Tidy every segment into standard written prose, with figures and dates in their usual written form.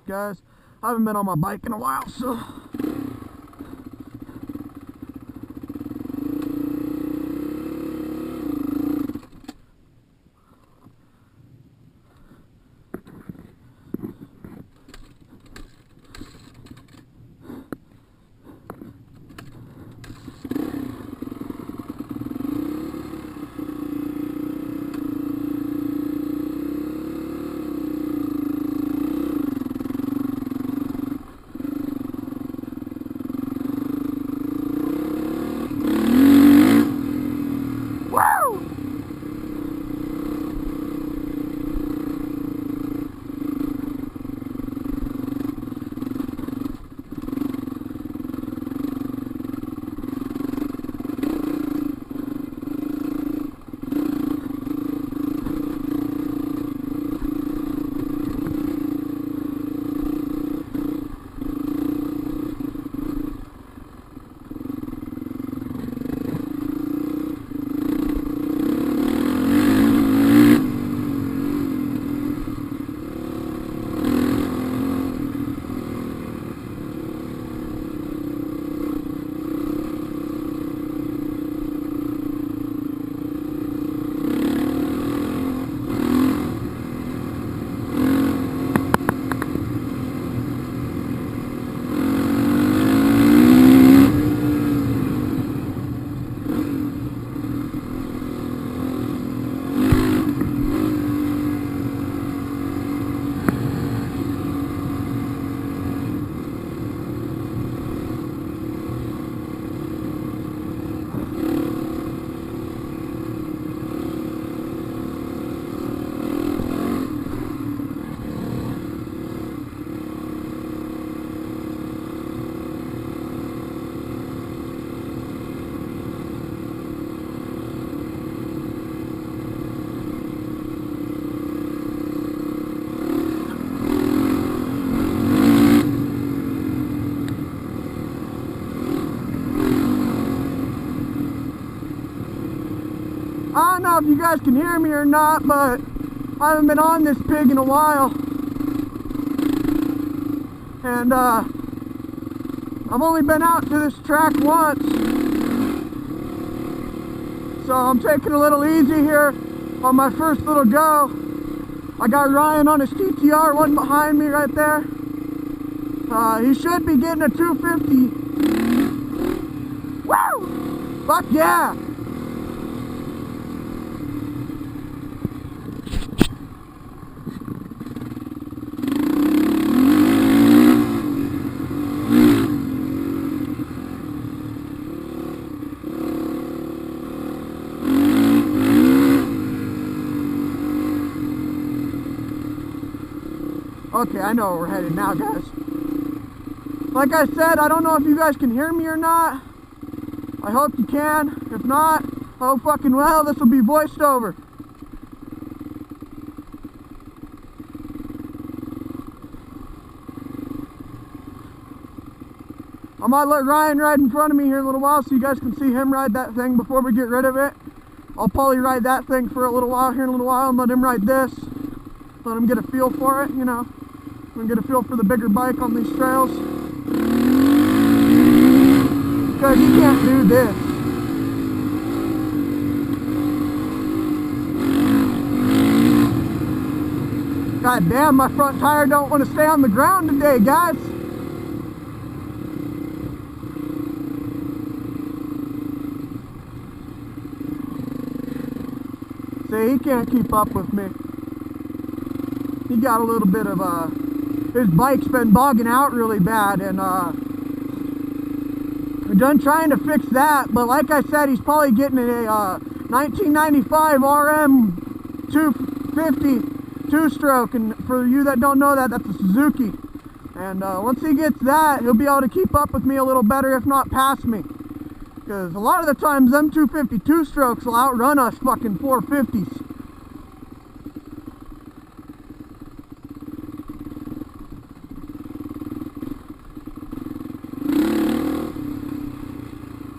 guys. I haven't been on my bike in a while, so... I don't know if you guys can hear me or not, but I haven't been on this pig in a while. And I've only been out to this track once. So I'm taking a little easy here on my first little go. I got Ryan on his TTR, one behind me right there. He should be getting a 250. Woo! Fuck yeah! Okay, I know where we're headed now, guys. Like I said, I don't know if you guys can hear me or not. I hope you can. If not, oh fucking well, this will be voiced over. I might let Ryan ride in front of me here in a little while so you guys can see him ride that thing before we get rid of it. I'll probably ride that thing for a little while here in a little while and let him ride this. Let him get a feel for it, you know. Let him get a feel for the bigger bike on these trails. Because you can't do this. God damn, my front tire don't want to stay on the ground today, guys. See, he can't keep up with me. He got a little bit of his bike's been bogging out really bad, and we're done trying to fix that. But like I said, he's probably getting a 1995 RM 250 two-stroke, and for you that don't know that, that's a Suzuki. And once he gets that, he'll be able to keep up with me a little better, if not pass me. Because a lot of the times, them 250 two-strokes will outrun us fucking 450s.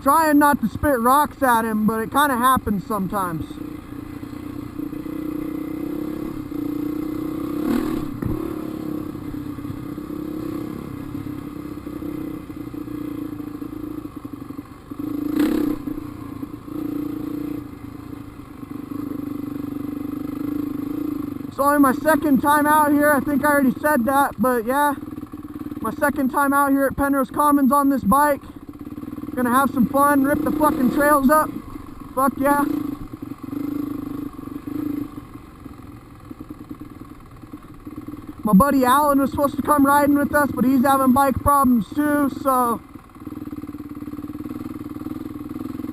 Trying not to spit rocks at him, but it kind of happens sometimes. It's only my second time out here. I think I already said that, but yeah, my second time out here at Penrose Commons on this bike. Gonna have some fun, rip the fucking trails up. Fuck yeah. My buddy Alan was supposed to come riding with us, but he's having bike problems too, so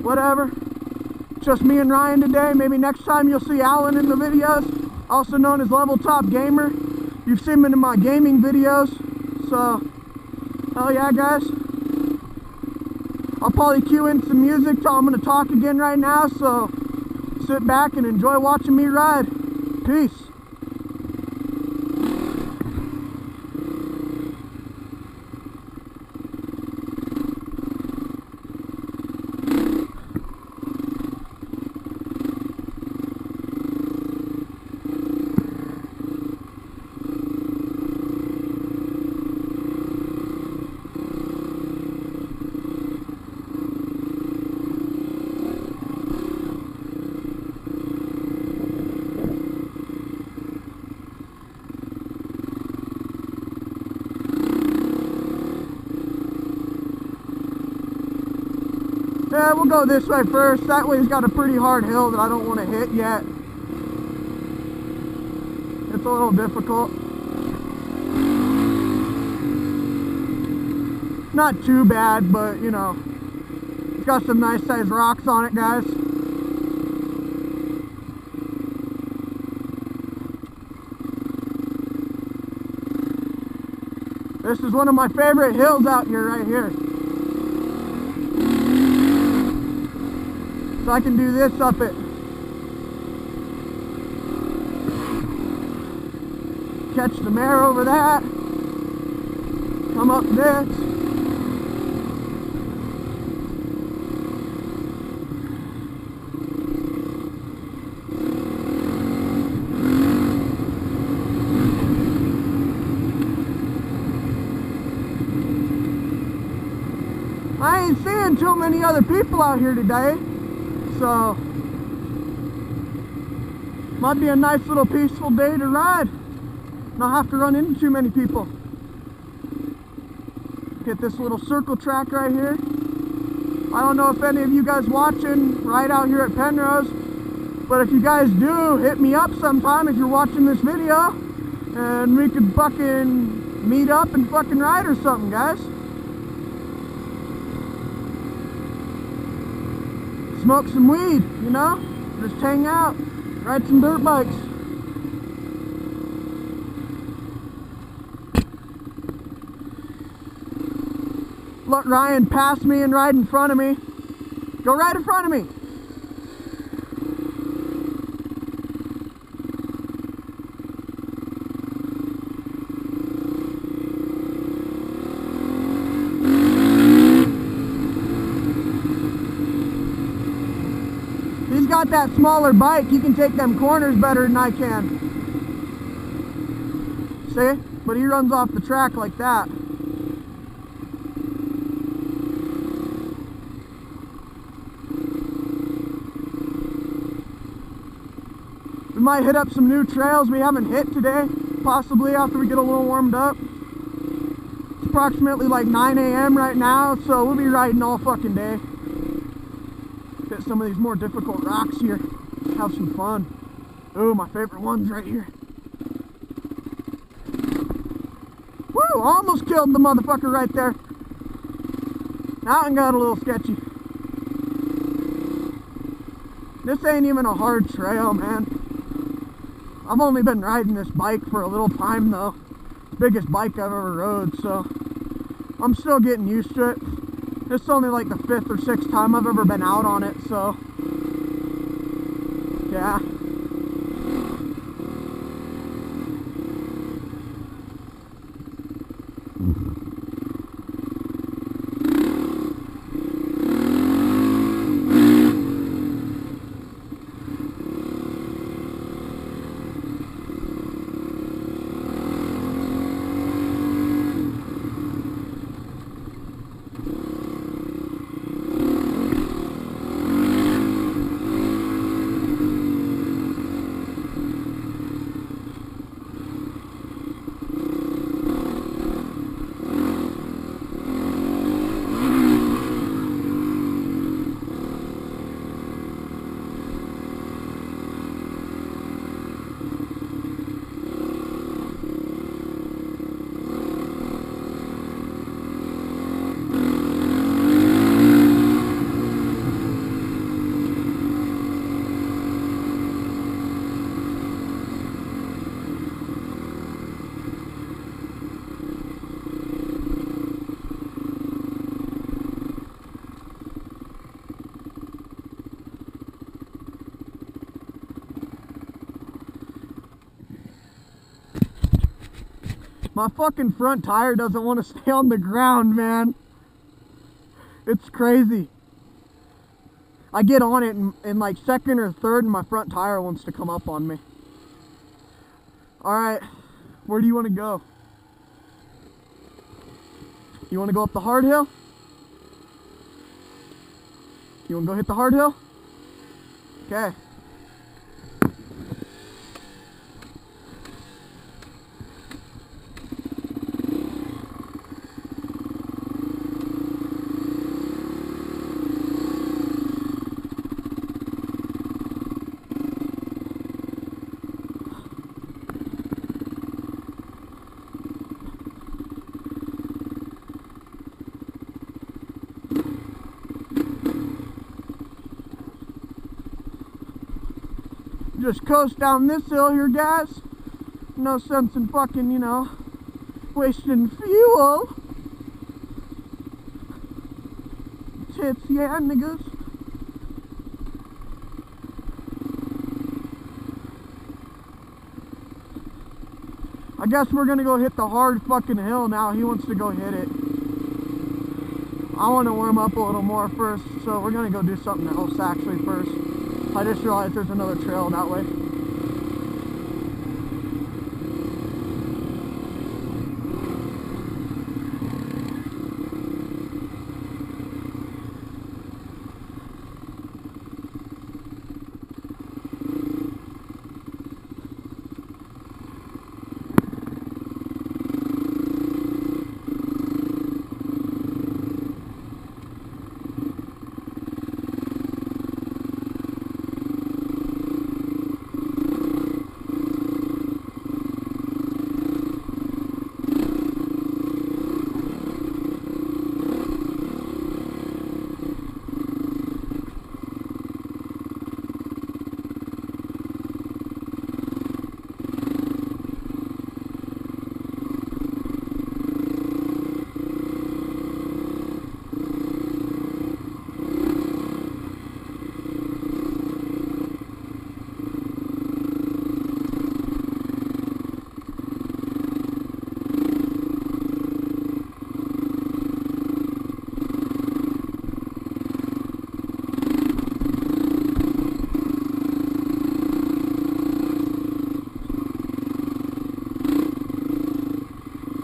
whatever. Just me and Ryan today. Maybe next time you'll see Alan in the videos, also known as Level Top Gamer. You've seen him in my gaming videos, so hell yeah, guys. I'll probably cue in some music till I'm going to talk again right now, so sit back and enjoy watching me ride. Peace. Yeah, we'll go this way first. That way's got a pretty hard hill that I don't want to hit yet. It's a little difficult. Not too bad, but you know, it's got some nice sized rocks on it, guys. This is one of my favorite hills out here, right here. So I can do this up it. Catch the mare over that. Come up this. I ain't seeing too many other people out here today. So, might be a nice little peaceful day to ride. Not have to run into too many people. Hit this little circle track right here. I don't know if any of you guys watching ride out here at Penrose, but if you guys do, hit me up sometime if you're watching this video, and we could fucking meet up and fucking ride or something, guys. Smoke some weed, you know? Just hang out, ride some dirt bikes. Let Ryan pass me and ride in front of me. Go right in front of me. He's got that smaller bike. He can take them corners better than I can. See? But he runs off the track like that. We might hit up some new trails we haven't hit today, possibly after we get a little warmed up. It's approximately like 9 a.m. right now, so we'll be riding all fucking day. Hit some of these more difficult rocks here. Have some fun. Ooh, my favorite one's right here. Woo! Almost killed the motherfucker right there. That one got a little sketchy. This ain't even a hard trail, man. I've only been riding this bike for a little time though. Biggest bike I've ever rode, so I'm still getting used to it. This is only like the 5th or 6th time I've ever been out on it, so yeah. My fucking front tire doesn't want to stay on the ground, man. It's crazy. I get on it in like second or third and my front tire wants to come up on me. Alright, where do you want to go? You want to go up the hard hill? You want to go hit the hard hill? Okay. Just coast down this hill here, guys. No sense in fucking, you know, wasting fuel. Tits, yeah, niggas. I guess we're gonna go hit the hard fucking hill now. He wants to go hit it. I want to warm up a little more first, so we're gonna go do something else actually first. I just realized there's another trail that way.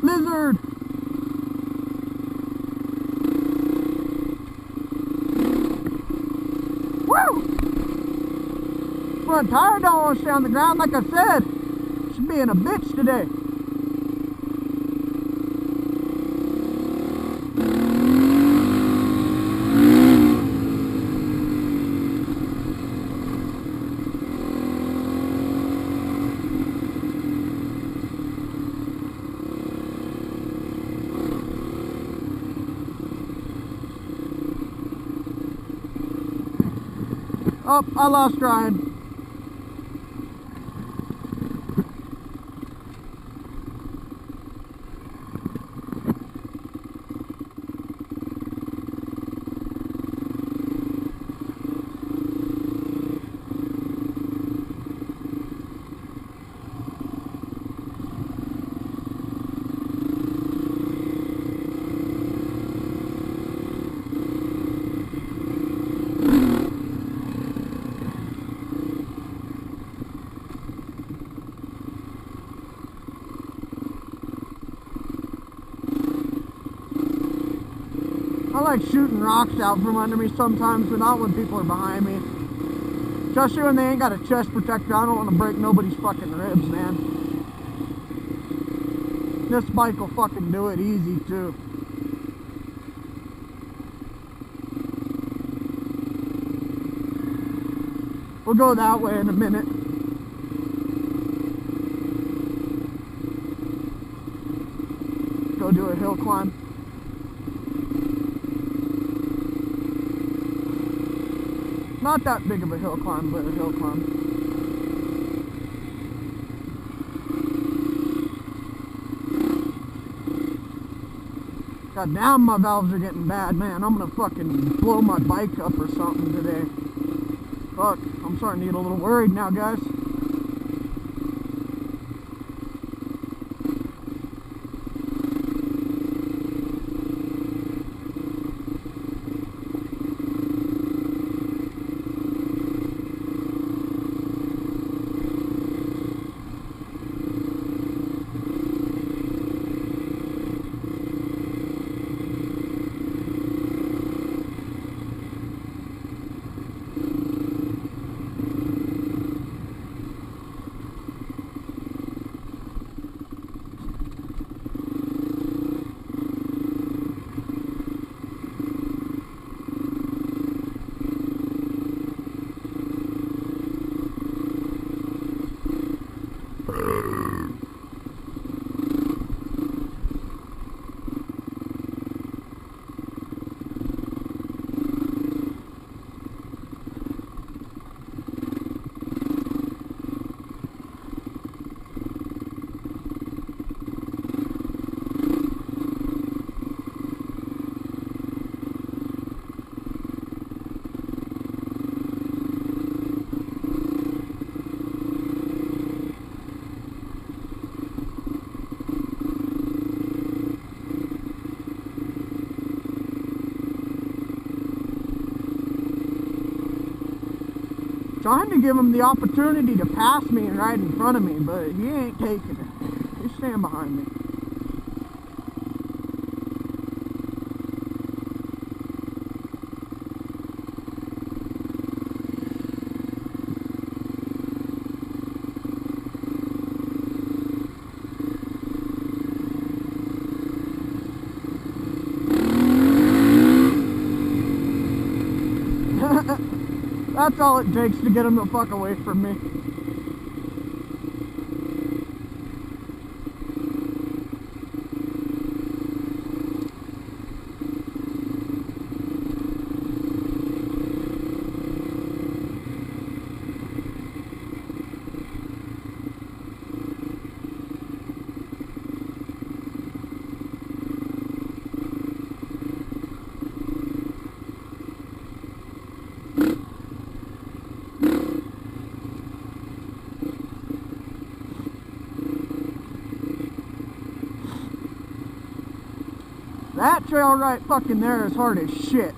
Lizard! Woo! Front tire don't want to stay on the ground, like I said. She's being a bitch today. Oh, I lost Ryan. I like shooting rocks out from under me sometimes, but not when people are behind me. Especially when they ain't got a chest protector. I don't want to break nobody's fucking ribs, man. This bike will fucking do it easy, too. We'll go that way in a minute. Go do a hill climb. Not that big of a hill climb, but a hill climb. God damn, my valves are getting bad, man. I'm gonna fucking blow my bike up or something today. Fuck, I'm starting to get a little worried now, guys. Trying to give him the opportunity to pass me and ride in front of me, but he ain't taking it. He's staying behind me. That's all it takes to get him the fuck away from me. That trail right fucking there is hard as shit.